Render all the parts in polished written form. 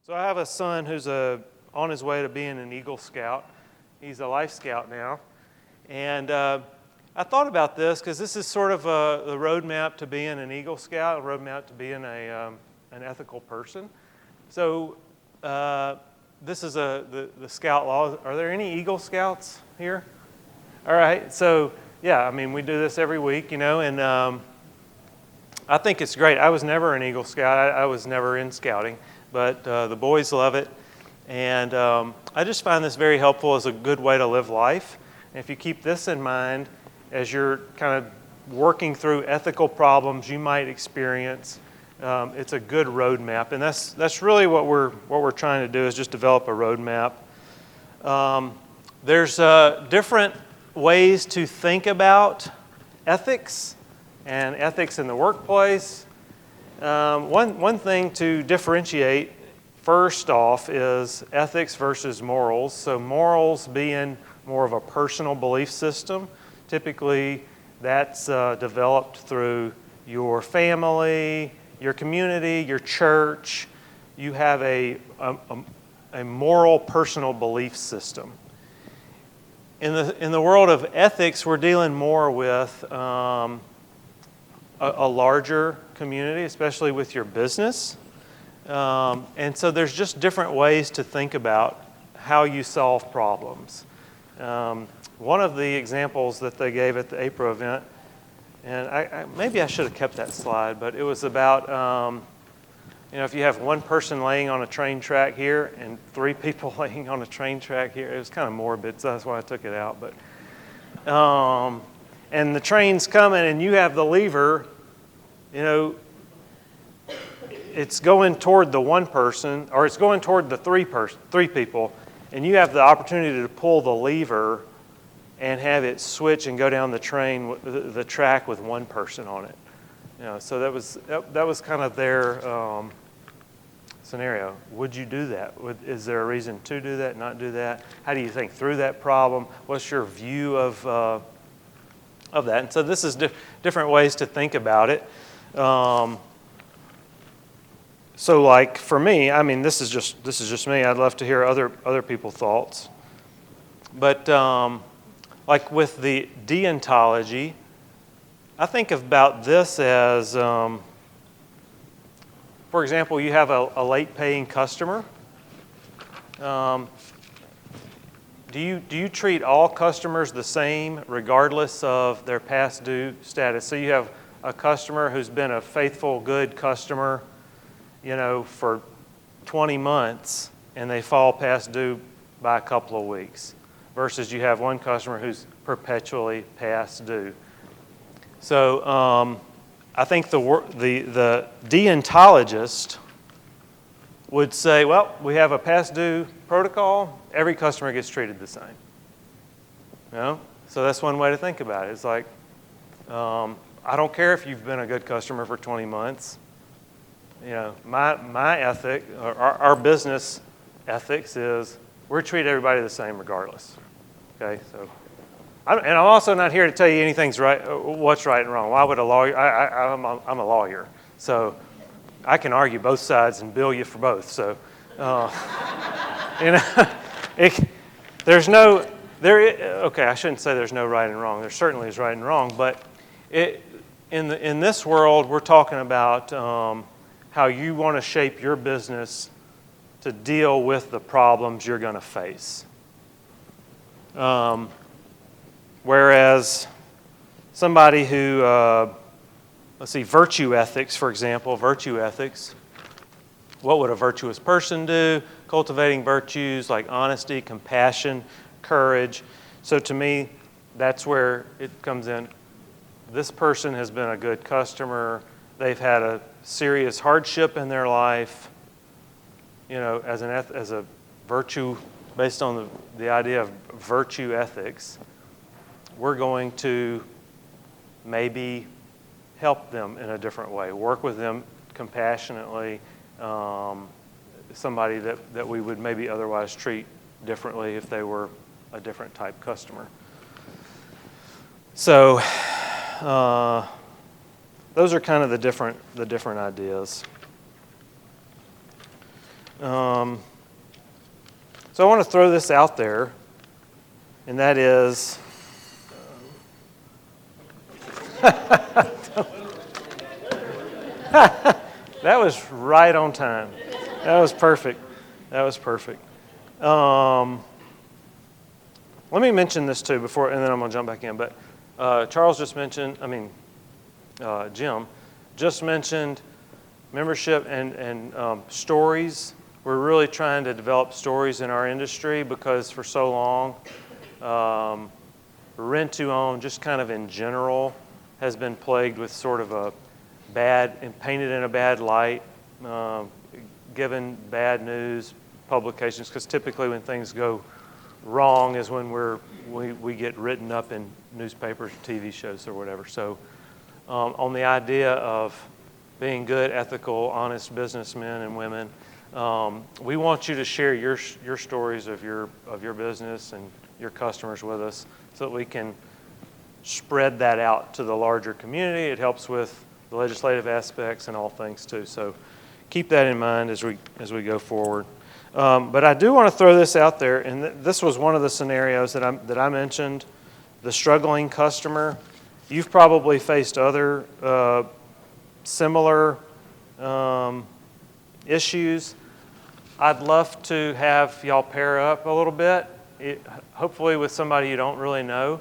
So I have a son who's on his way to being an Eagle Scout. He's a Life Scout now. And I thought about this because this is sort of the roadmap to being an Eagle Scout, a roadmap to being an ethical person. So this is the Scout law. Are there any Eagle Scouts here? All right. So yeah, I mean, we do this every week, you know, and I think it's great. I was never an Eagle Scout. I was never in scouting, but the boys love it. And I just find this very helpful as a good way to live life. And if you keep this in mind as you're kind of working through ethical problems you might experience, it's a good roadmap. And that's really what we're trying to do, is just develop a roadmap. There's different ways to think about ethics and ethics in the workplace. One thing to differentiate first off is ethics versus morals. So morals being more of a personal belief system. Typically that's developed through your family, your community, your church. You have a moral personal belief system. In the world of ethics, we're dealing more with a larger community, especially with your business. And so there's just different ways to think about how you solve problems. One of the examples that they gave at the April event, and maybe I should have kept that slide, but it was about, if you have one person laying on a train track here and 3 people laying on a train track here, it was kind of morbid, so that's why I took it out. But and the train's coming and you have the lever, it's going toward the one person, or it's going toward the 3 people, and you have the opportunity to pull the lever and have it switch and go down the track with one person on it. So that was kind of their scenario. Would you do that? Is there a reason to do that, not do that? How do you think through that problem? What's your view of that? And so this is different ways to think about it. So like for me, I mean, this is just me. I'd love to hear other people's thoughts. But like with the deontology, I think about this as, for example, you have a late-paying customer. Do you treat all customers the same regardless of their past due status? So you have a customer who's been a faithful, good customer, for 20 months, and they fall past due by a couple of weeks, versus you have one customer who's perpetually past due. So I think the deontologist would say, well, we have a past due protocol. Every customer gets treated the same. So that's one way to think about it. It's like, I don't care if you've been a good customer for 20 months. My ethic, or our business ethics is we treat everybody the same regardless. Okay, so, I'm also not here to tell you anything's right, what's right and wrong. Why would a lawyer? I'm a lawyer, so I can argue both sides and bill you for both. So, there's no Okay, I shouldn't say there's no right and wrong. There certainly is right and wrong, but in this world, we're talking about how you want to shape your business to deal with the problems you're going to face. Whereas somebody who, virtue ethics, for example, virtue ethics, what would a virtuous person do? Cultivating virtues like honesty, compassion, courage. So to me, that's where it comes in. This person has been a good customer. They've had a serious hardship in their life. As a virtue, based on the idea of virtue ethics, we're going to maybe help them in a different way, work with them compassionately, somebody that we would maybe otherwise treat differently if they were a different type customer. So those are kind of the different ideas. So I want to throw this out there, and that is, that was right on time. That was perfect. That was perfect. Let me mention this too before, and then I'm going to jump back in. But Charles just mentioned, Jim just mentioned membership and stories. We're really trying to develop stories in our industry because for so long, rent to own, just kind of in general, has been plagued with sort of a bad and painted in a bad light, given bad news publications. Because typically when things go wrong is when we get written up in newspapers, TV shows, or whatever. So on the idea of being good, ethical, honest businessmen and women, we want you to share your stories of your business and your customers with us so that we can spread that out to the larger community. It helps with the legislative aspects and all things too. So keep that in mind as we go forward. But I do want to throw this out there, and this was one of the scenarios that I mentioned, the struggling customer. You've probably faced other similar issues. I'd love to have y'all pair up a little bit, hopefully with somebody you don't really know,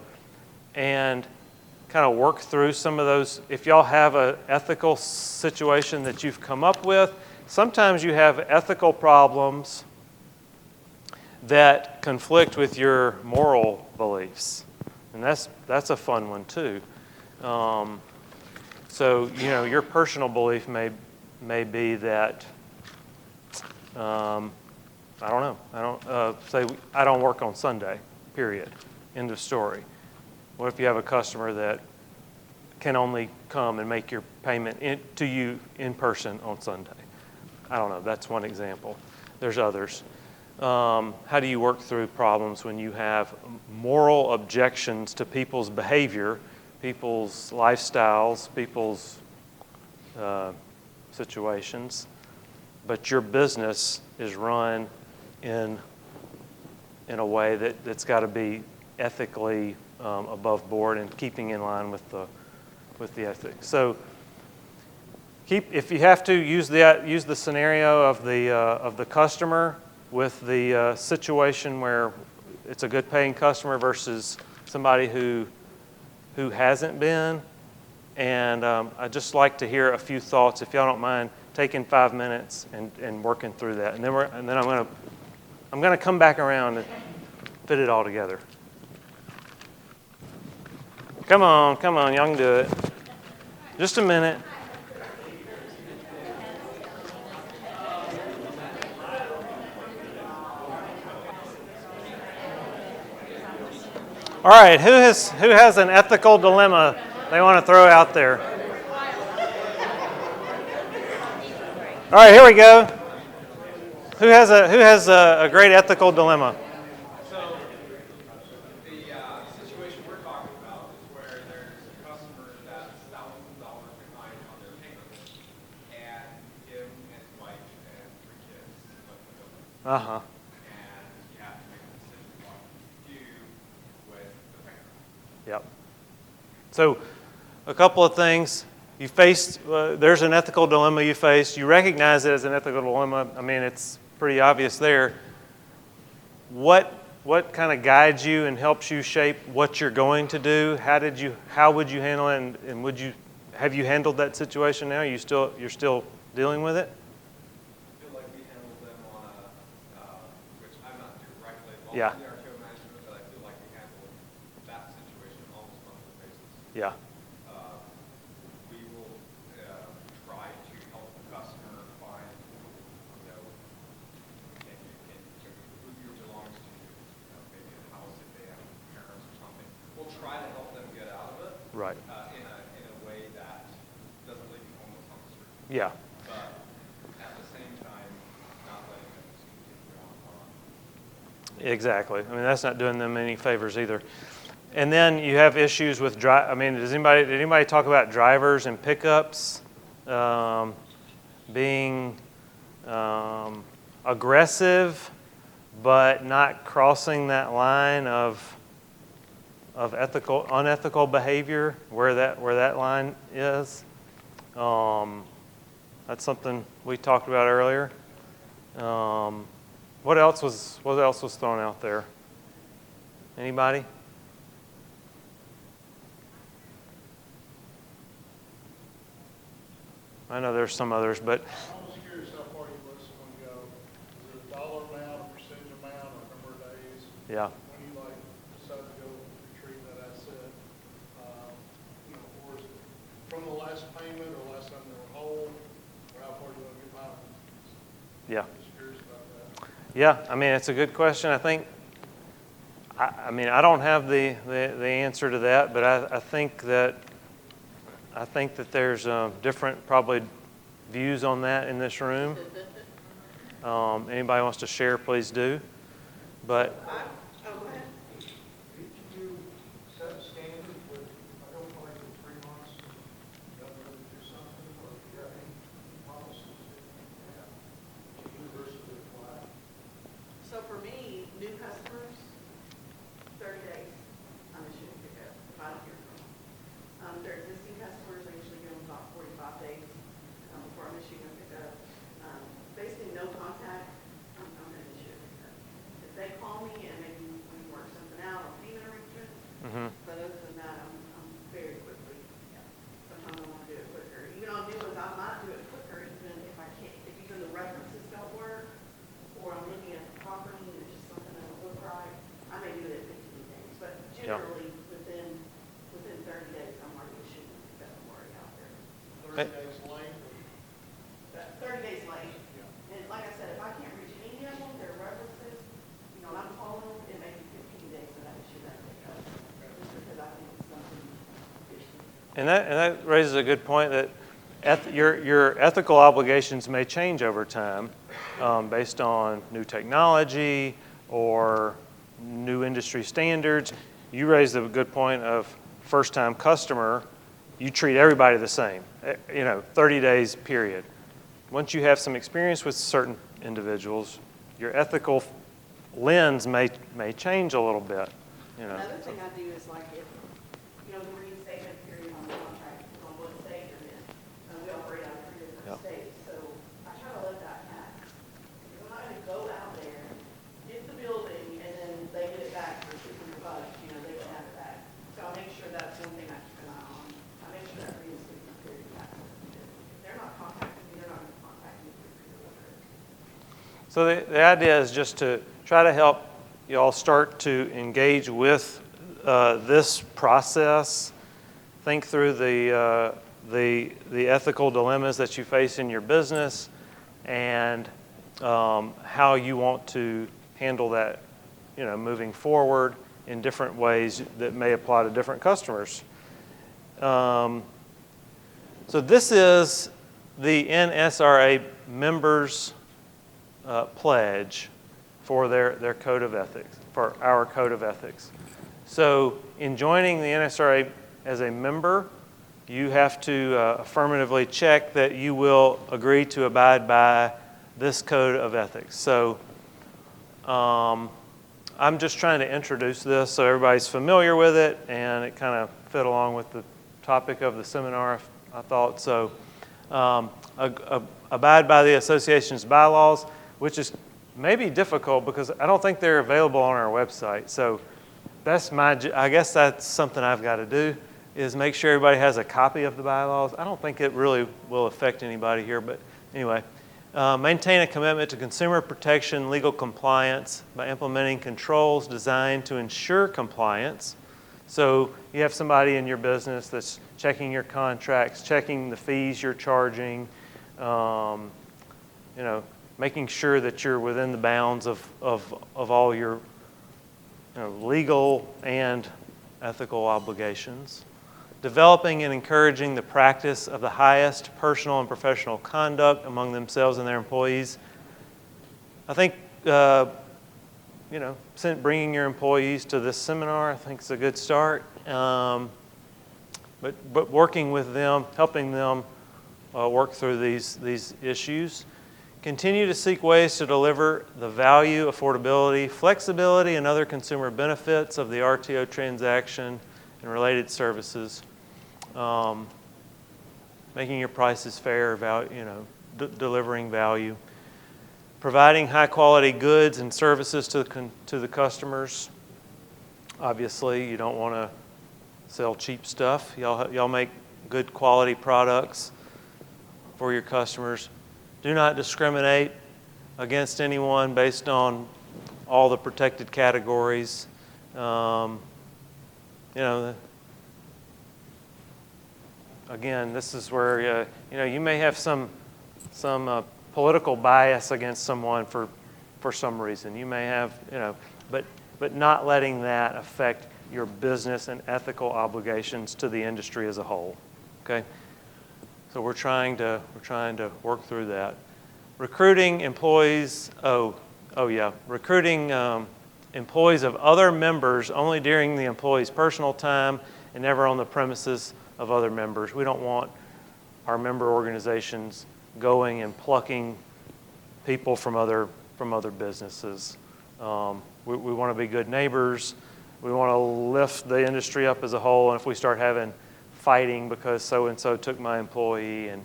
and kind of work through some of those. If y'all have an ethical situation that you've come up with, sometimes you have ethical problems that conflict with your moral beliefs, and that's a fun one too. So your personal belief may be that I don't know. Say I don't work on Sunday. Period. End of story. What if you have a customer that can only come and make your payment to you in person on Sunday? I don't know. That's one example. There's others. How do you work through problems when you have moral objections to people's behavior, people's lifestyles, people's situations, but your business is run in a way that's got to be ethically above board and keeping in line with the ethics. So if you have to use the scenario of the customer with the situation where it's a good paying customer versus somebody who hasn't been. And I'd just like to hear a few thoughts, if y'all don't mind, taking 5 minutes and working through that. And then I'm gonna come back around and fit it all together. Come on, y'all can do it. Just a minute. All right, who has an ethical dilemma they want to throw out there? All right, here we go. Who has a great ethical dilemma? So the situation we're talking about is where there's a customer that's thousands of dollars behind on their payments, and him and his wife and 3 kids live in the building. Uh-huh. And you have to make a decision what to do with the payment. Yep. So a couple of things. You faced, there's an ethical dilemma you faced. You recognize it as an ethical dilemma. I mean, it's pretty obvious there. What kind of guides you and helps you shape what you're going to do? How would you handle it, and have you handled that situation now? You're still dealing with it? I feel like we handled them on which I'm not directly involved Yeah. in the RTO management, but I feel like we handled that situation almost on a basis. Yeah. We will try to help the customer find, who your belongs to, maybe a house if they have parents or something. We'll try to help them get out of it. Right. In a way that doesn't leave you homeless on the street. Yeah. But at the same time, not letting them just continue on. Exactly. I mean, that's not doing them any favors either. And then you have issues with did anybody talk about drivers and pickups being aggressive, but not crossing that line of unethical behavior, where that line is. That's something we talked about earlier. What else was thrown out there? Anybody? I know there's some others, but I'm just curious how far you let someone go. Is it a dollar amount, a percentage amount, or a number of days? yeah. When you decide to go retrieve that asset, or is it from the last payment or last time they were whole, or how far do you want to get by? Yeah. I'm just curious about that. Yeah, I mean, it's a good question. I think, I mean, I don't have the answer to that, but I think that there's different probably views on that in this room. Anybody wants to share, please do. But Did you set a standard with, I don't like the 3 months, you don't really do something, or do you have any policies that universally apply? So for me, new customers, 30 days, I'm issuing pickup if I don't hear from them. Their existing customers, I usually give them about 45 days before I'm issuing a pickup. Basically, no contact, I'm going to issue a pickup. If they call me and maybe we can work something out on payment arrangement, but other than that, I'm very quickly. Sometimes I want to do it quicker. Even on new ones, I might do it quicker even if I can't, if even the references don't work, or I'm looking at the property and it's just something that doesn't look right, I may do it in 15 days. But generally, within 30 days, I'm already issuing that I'm already out there. 30 days late, 30 days late. And like I said, if I can't reach any of them, their references, and I'm calling them, it may be 15 days that I issue that pickup. Just because I think it's something fishy. And that raises a good point that your ethical obligations may change over time based on new technology or new industry standards. You raised a good point of first-time customer. You treat everybody the same, 30 days period. Once you have some experience with certain individuals, your ethical lens may change a little bit. Another thing I do is like if, the reinstatement period on the contract is on what state you're in. We operate out of 3 different states, so I try to let that pass. Because I'm not going to go out there, get the building, and then they get it back for $600. They can have it back. So I'll make sure that's one thing I keep an eye on. I make sure that reinstatement period passes. If they're not contacting me, they're not going to contact me for $300. So the idea is just to try to help you all start to engage with this process, think through the ethical dilemmas that you face in your business, and how you want to handle that, moving forward in different ways that may apply to different customers. So this is the NSRA members' pledge for their code of ethics, for our code of ethics. So in joining the NSRA as a member, you have to affirmatively check that you will agree to abide by this code of ethics. So I'm just trying to introduce this so everybody's familiar with it, and it kind of fit along with the topic of the seminar, I thought. So abide by the association's bylaws, which is maybe difficult because I don't think they're available on our website. So I guess that's something I've got to do, is make sure everybody has a copy of the bylaws. I don't think it really will affect anybody here, but anyway. Maintain a commitment to consumer protection, legal compliance by implementing controls designed to ensure compliance. So you have somebody in your business that's checking your contracts, checking the fees you're charging, making sure that you're within the bounds of all your legal and ethical obligations. Developing and encouraging the practice of the highest personal and professional conduct among themselves and their employees. I think, bringing your employees to this seminar, I think is a good start. But working with them, helping them work through these issues. Continue to seek ways to deliver the value, affordability, flexibility, and other consumer benefits of the RTO transaction and related services. Making your prices fair, delivering value. Providing high-quality goods and services to the customers. Obviously, you don't want to sell cheap stuff. Y'all make good quality products for your customers. Do not discriminate against anyone based on all the protected categories. Again, this is where you may have some political bias against someone for some reason. You may have but not letting that affect your business and ethical obligations to the industry as a whole. Okay. So we're trying to work through that. Recruiting employees. Recruiting employees of other members only during the employee's personal time and never on the premises of other members. We don't want our member organizations going and plucking people from other businesses. We want to be good neighbors. We want to lift the industry up as a whole. And if we start having fighting because so-and-so took my employee and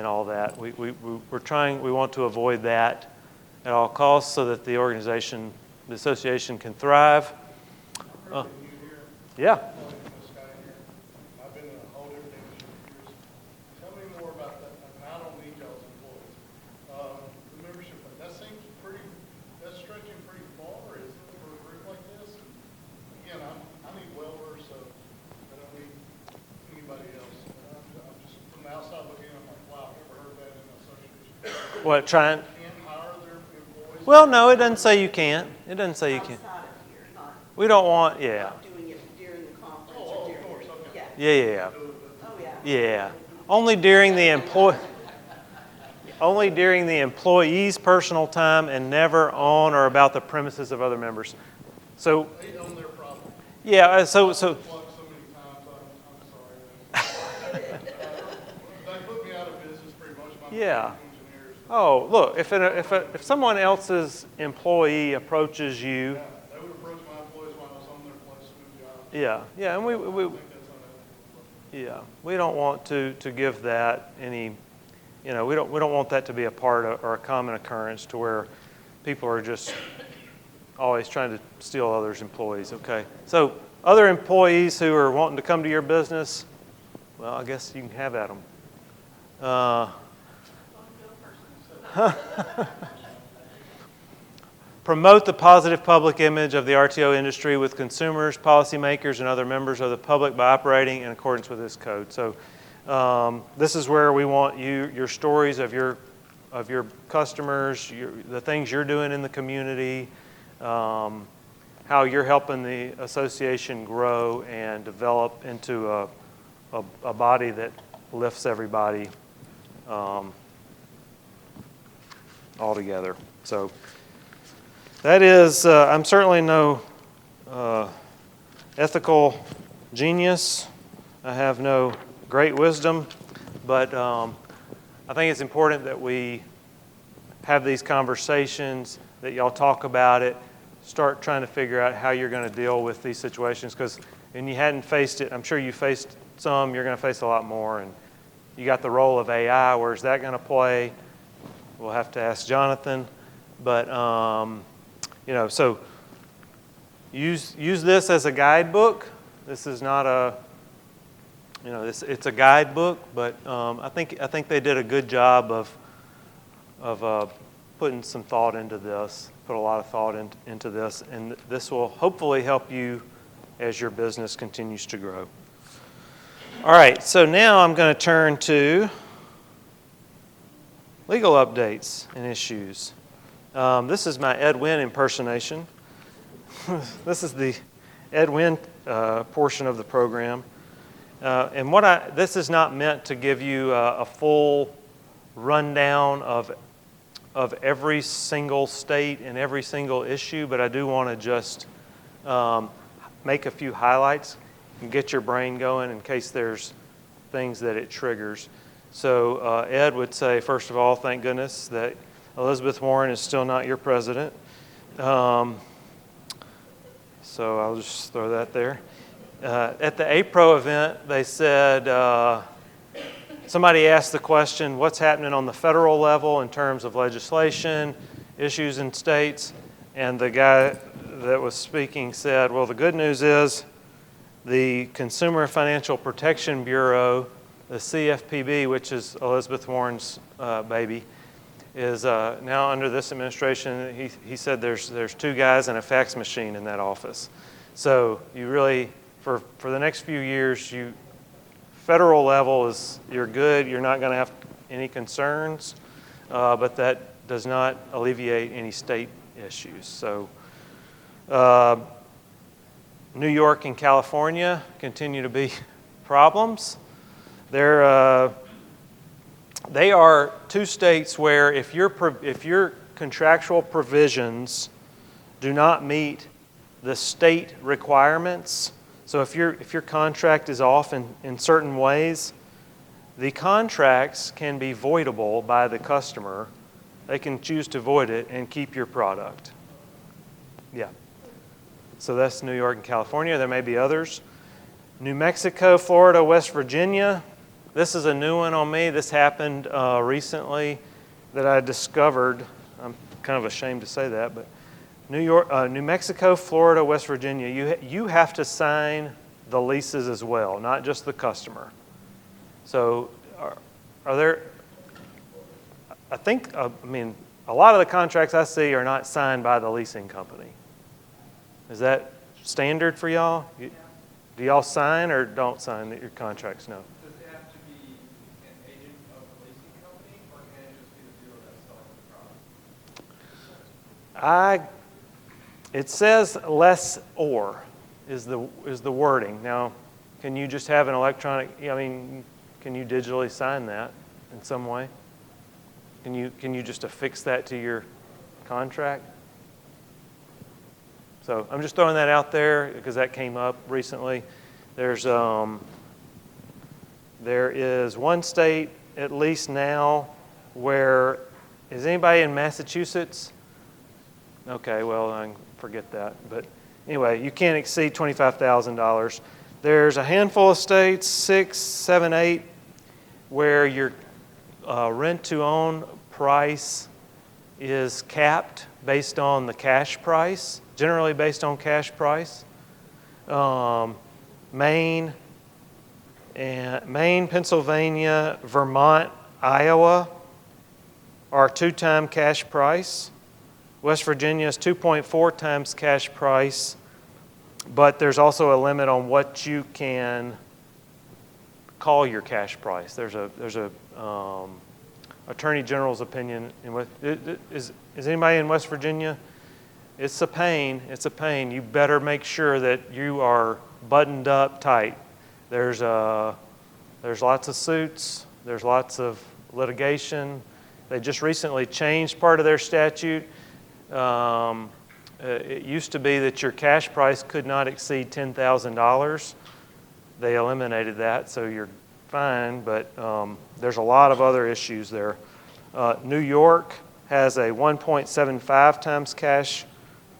all that. We want to avoid that at all costs so that the association can thrive. Yeah. I've been in a whole different industry for years. Tell me more about that. I don't need y'all's employees. The membership, that's stretching pretty far, isn't it, for a group like this? Again, I need welders, so I don't need anybody else. I'm just from the outside looking in, I'm like, wow, I've never heard that in an association. What, trying? Can't hire their employees? Well, no, it doesn't say you can't. It doesn't say you can't. Outside of here, not We don't want, yeah. not doing it during the conference or Oh, during. of course, okay. Yeah. Oh, yeah. Yeah. Only during the employee's personal time and never on or about the premises of other members. So, They own their problem. yeah, so Plugged so many times, I'm sorry. They put me out of business pretty much. My Yeah. engineers. Oh, look, if someone else's employee approaches you, Yeah, they would approach my employees when I was on their place to do jobs. yeah, and I think that's unethical. we don't want to give that any, we don't want that to be a part of, or a common occurrence to where people are just always trying to steal others' employees. Okay, so other employees who are wanting to come to your business, well, I guess you can have at them. Promote the positive public image of the RTO industry with consumers, policymakers, and other members of the public by operating in accordance with this code. So this is where we want your stories of your customers, the things you're doing in the community, how you're helping the association grow and develop into a body that lifts everybody all together. So that is, I'm certainly no ethical genius. I have no great wisdom, but I think it's important that we have these conversations, that y'all talk about it, start trying to figure out how you're going to deal with these situations, because when you hadn't faced it, I'm sure you faced some, you're going to face a lot more, and you got the role of AI. Where's that going to play? We'll have to ask Jonathan, but so use this as a guidebook. This is not a, it's a guidebook, but I think they did a good job of putting some thought into this. Put a lot of thought into this, and this will hopefully help you as your business continues to grow. All right, so now I'm going to turn to legal updates and issues. This is my Ed Wynn impersonation. This is the Ed Wynn portion of the program. And this is not meant to give you a full rundown of every single state and every single issue, but I do want to just make a few highlights and get your brain going in case there's things that it triggers. So Ed would say, first of all, thank goodness that Elizabeth Warren is still not your president. So I'll just throw that there. At the APRO event, they said, somebody asked the question, what's happening on the federal level in terms of legislation, issues in states? And the guy that was speaking said, well, the good news is the Consumer Financial Protection Bureau, the CFPB, which is Elizabeth Warren's baby, is now under this administration. He said there's 2 guys and a fax machine in that office. So you really, for the next few years, federal level you're good. You're not going to have any concerns, but that does not alleviate any state issues. So New York and California continue to be problems. They are 2 states where if your contractual provisions do not meet the state requirements, so if your contract is off in certain ways, the contracts can be voidable by the customer. They can choose to void it and keep your product. Yeah. So that's New York and California. There may be others. New Mexico, Florida, West Virginia. This is a new one on me. This happened recently that I discovered. I'm kind of ashamed to say that, but New Mexico, Florida, West Virginia, you have to sign the leases as well, not just the customer. So are there, I mean, a lot of the contracts I see are not signed by the leasing company. Is that standard for y'all? Do y'all sign or don't sign your contracts? No. Does it have to be an agent of the leasing company, or can it just be the dealer that's selling the product? It says less or is the wording. Now, can you just have an electronic, can you digitally sign that in some way? Can you just affix that to your contract? So I'm just throwing that out there because that came up recently. There is one state, at least now, where, is anybody in Massachusetts? Okay, well, I can forget that. But anyway, you can't exceed $25,000. There's a handful of states, 6, 7, 8, where your rent-to-own price is capped based on the cash price, generally based on cash price. Maine, Pennsylvania, Vermont, Iowa are 2-time cash price. West Virginia is 2.4 times cash price, but there's also a limit on what you can call your cash price. There's a Attorney General's opinion. Is anybody in West Virginia? It's a pain. It's a pain. You better make sure that you are buttoned up tight. There's lots of suits. There's lots of litigation. They just recently changed part of their statute. It used to be that your cash price could not exceed $10,000. They eliminated that, so you're fine, but there's a lot of other issues there. New York has a 1.75 times cash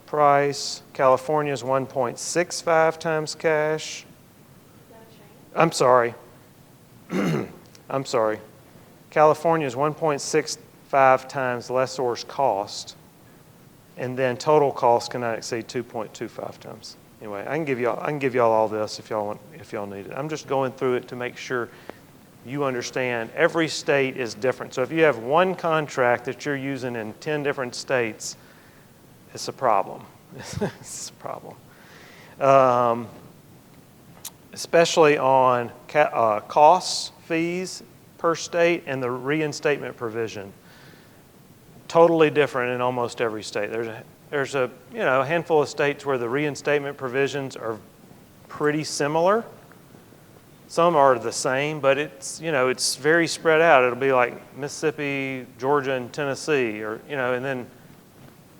price. California is 1.65 times cash. I'm sorry. I'm sorry. California is 1.65 times lessor's cost, and then total cost cannot exceed 2.25 times. Anyway, I can give y'all all this if y'all need it. I'm just going through it to make sure you understand every state is different. So if you have one contract that you're using in 10 different states, it's a problem. It's a problem. Especially on costs, fees per state, and the reinstatement provision. Totally different in almost every state. There's a handful of states where the reinstatement provisions are pretty similar. Some are the same, but it's very spread out. It'll be like Mississippi, Georgia, and Tennessee, or and then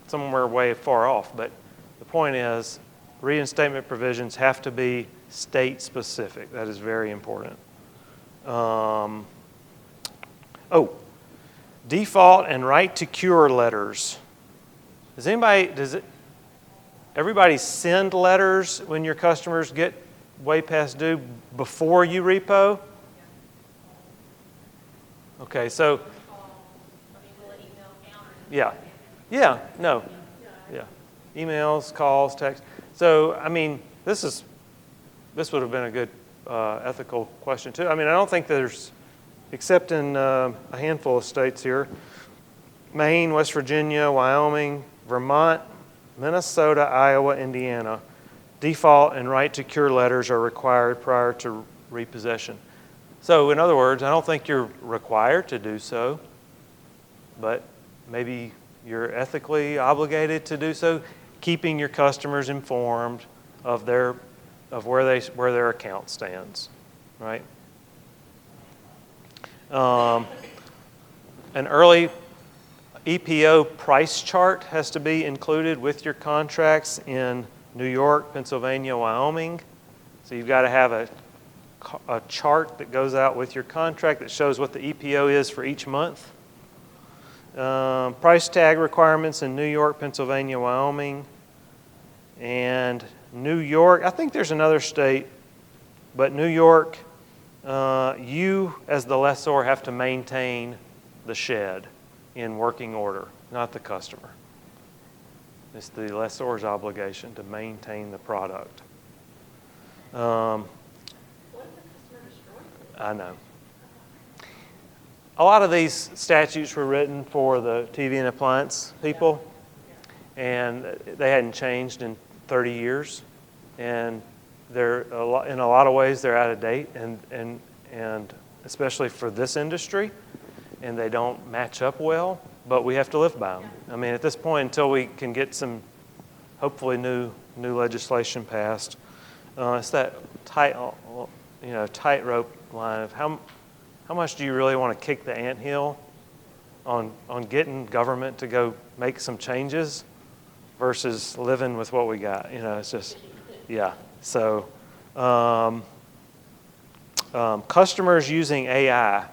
somewhere way far off. But the point is, reinstatement provisions have to be state specific. Default and right to cure letters. Everybody send letters when your customers get way past due before you repo? Okay, so, yeah. Yeah, no. Yeah. Emails, calls, text. So, I mean, this would have been a good ethical question too. I mean, I don't think there's, except in a handful of states here, Maine, West Virginia, Wyoming, Vermont, Minnesota, Iowa, Indiana, default and right to cure letters are required prior to repossession. So in other words, I don't think you're required to do so, but maybe you're ethically obligated to do so, keeping your customers informed of where their account stands, right? An early EPO price chart has to be included with your contracts in New York, Pennsylvania, Wyoming. So you've got to have a chart that goes out with your contract that shows what the EPO is for each month. Price tag requirements in New York, Pennsylvania, Wyoming, and New York. I think there's another state, but New York, you as the lessor have to maintain the shed in working order, not the customer. It's the lessor's obligation to maintain the product. What if the customer destroys it? I know. A lot of these statutes were written for the TV and appliance people, and they hadn't changed in 30 years, and they're in a lot of ways they're out of date, and especially for this industry, and they don't match up well, but we have to live by them. I mean, at this point, until we can get some hopefully new legislation passed, it's that tightrope line of how much do you really want to kick the anthill on getting government to go make some changes versus living with what we got. You know, it's just, yeah. So customers using AI.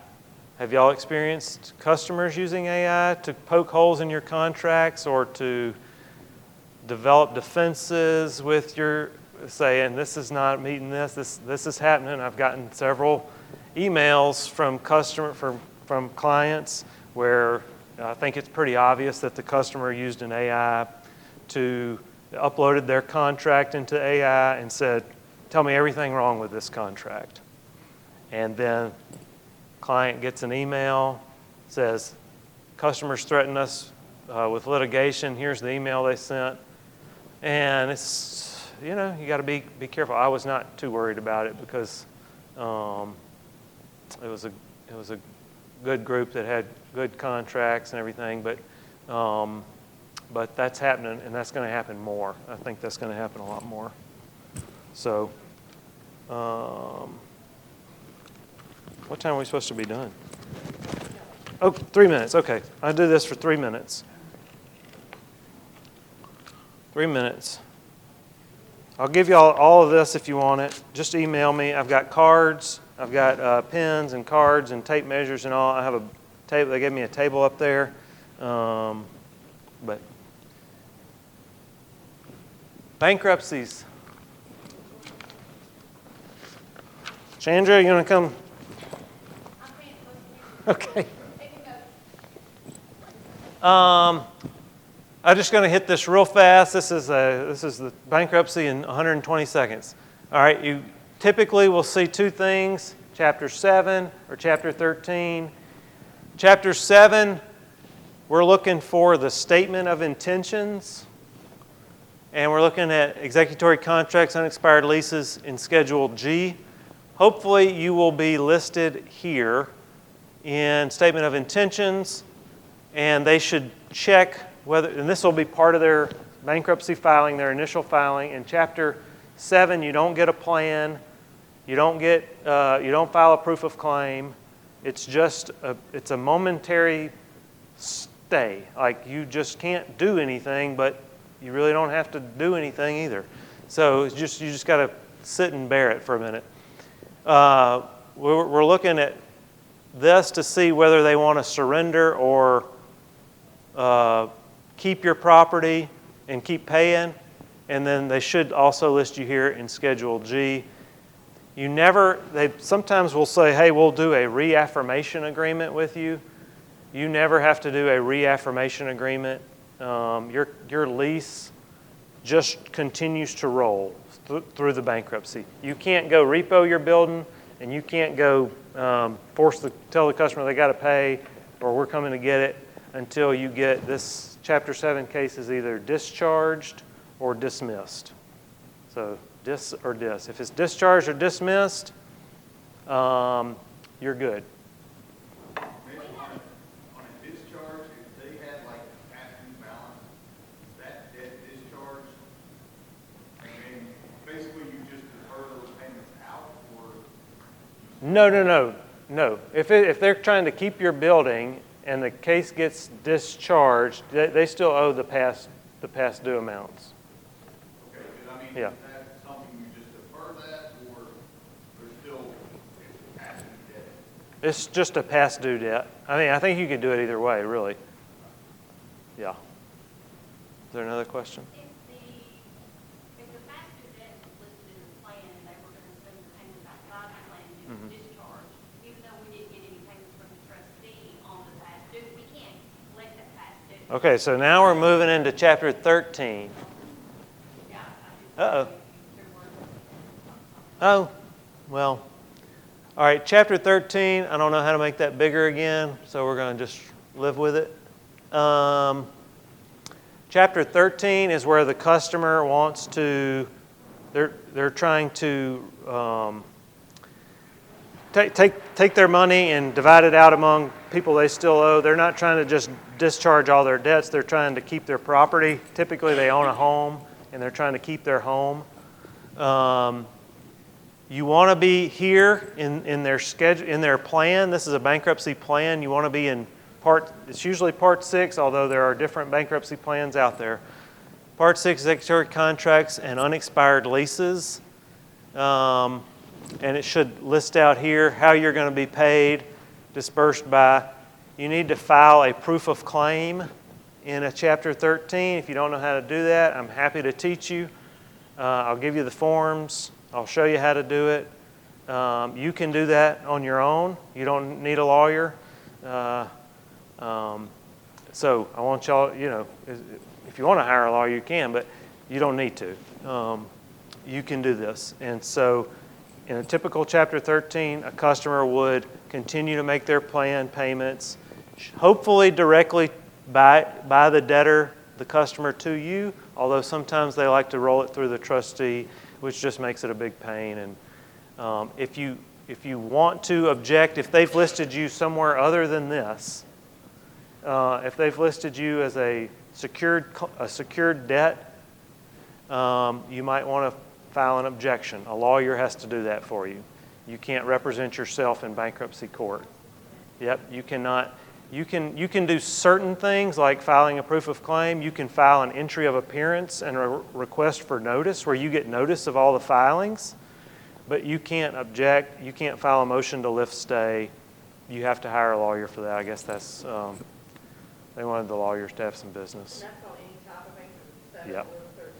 Have y'all experienced customers using AI to poke holes in your contracts or to develop defenses with your, saying this is not meeting this is happening? I've gotten several emails from from clients where I think it's pretty obvious that the customer used an AI to uploaded their contract into AI and said, tell me everything wrong with this contract. And then client gets an email, says, customers threaten us with litigation. Here's the email they sent. And it's, you know, you got to be careful. I was not too worried about it because it was a good group that had good contracts and everything. But that's happening, and that's going to happen more. I think that's going to happen a lot more. So, what time are we supposed to be done? Oh, 3 minutes. Okay, I'll do this for 3 minutes. 3 minutes. I'll give you all of this if you want it. Just email me. I've got cards. I've got pens and cards and tape measures and all. I have a table. They gave me a table up there. But bankruptcies. Chandra, you want to come? Okay. I'm just going to hit this real fast. This is the bankruptcy in 120 seconds. All right, you typically will see two things, Chapter 7 or Chapter 13. Chapter 7, we're looking for the statement of intentions, and we're looking at executory contracts, unexpired leases in Schedule G. Hopefully, you will be listed here in statement of intentions, and they should check whether, and this will be part of their bankruptcy filing, their initial filing. In Chapter 7, you don't get a plan, you don't file a proof of claim. It's just it's a momentary stay. Like you just can't do anything, but you really don't have to do anything either. So it's you just got to sit and bear it for a minute. We're looking at this to see whether they want to surrender or keep your property and keep paying. And then they should also list you here in Schedule G. They sometimes will say, hey, we'll do a reaffirmation agreement with you. You never have to do a reaffirmation agreement. Your lease just continues to roll through the bankruptcy. You can't go repo your building, and you can't go tell the customer they got to pay or we're coming to get it until you get this Chapter 7 case is either discharged or dismissed. So dis or dis. If it's discharged or dismissed, you're good. On a discharge, if they had like a past due balance, is that debt discharged? And then basically you just defer those payments out, or? No. If they're trying to keep your building and the case gets discharged, they still owe the past due amounts. Okay, because I mean, Yeah. is that something you just defer that, or there's still it's past due debt? It's just a past due debt. I think you can do it either way, really. Yeah. Is there another question? If the past due debt is listed in the plan and they were going to send the payments outside the plan and it was discharged, even though we didn't get any payments from the trustee on the past due, we can't collect that past due. Okay, so now we're moving into Chapter 13. Yeah, Uh-oh. Oh, well. All right, Chapter 13, I don't know how to make that bigger again, so we're going to just live with it. Chapter 13 is where the customer wants to, they're trying to take their money and divide it out among people they still owe. They're not trying to just discharge all their debts. They're trying to keep their property. Typically, they own a home, and they're trying to keep their home. You want to be here in their schedule, in their plan. This is a bankruptcy plan. You want to be in it's usually Part 6, although there are different bankruptcy plans out there. Part 6, executory contracts and unexpired leases. And it should list out here how you're going to be paid, dispersed by. You need to file a proof of claim in a Chapter 13. If you don't know how to do that, I'm happy to teach you. I'll give you the forms. I'll show you how to do it. You can do that on your own. You don't need a lawyer. So I want y'all, if you want to hire a lawyer, you can, but you don't need to. You can do this. And so in a typical Chapter 13, a customer would continue to make their plan payments, hopefully directly by the debtor, the customer, to you, although sometimes they like to roll it through the trustee, which just makes it a big pain. And if you want to object, if they've listed you somewhere other than this, if they've listed you as a secured debt, you might want to file an objection. A lawyer has to do that for you. You can't represent yourself in bankruptcy court. Yep, you cannot. You can do certain things like filing a proof of claim. You can file an entry of appearance and a request for notice where you get notice of all the filings, but you can't object. You can't file a motion to lift stay. You have to hire a lawyer for that. I guess that's they wanted the lawyers to have some business. And that's on any type of bankruptcy, 7 Yep. or 13.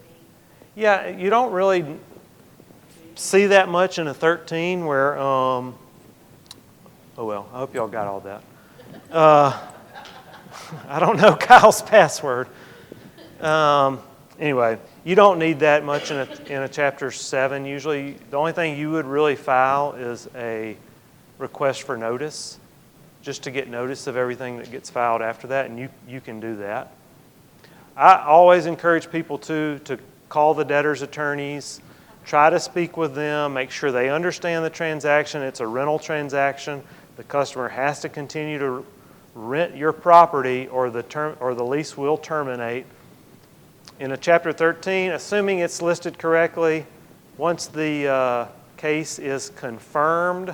Yeah, you don't really see that much in a 13 where, oh well, I hope y'all got all that. I don't know Kyle's password. Anyway, you don't need that much in a Chapter 7 usually. The only thing you would really file is a request for notice, just to get notice of everything that gets filed after that, and you can do that. I always encourage people to call the debtor's attorneys, try to speak with them, make sure they understand the transaction. It's a rental transaction. The customer has to continue to rent your property or the lease will terminate. In a Chapter 13, assuming it's listed correctly, once the case is confirmed,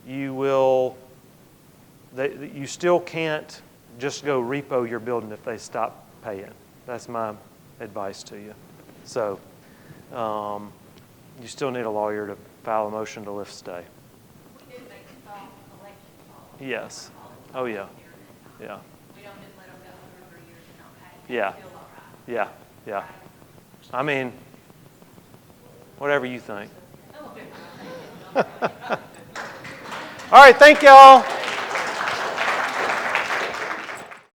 you still can't just go repo your building if they stop paying. That's my advice to you. So you still need a lawyer to file a motion to lift stay. Yes. Oh, yeah. Yeah. We don't just let them go 2 or 3 years and not pay. Yeah. They feel all right. Yeah. Yeah. I mean, whatever you think. All right, thank y'all.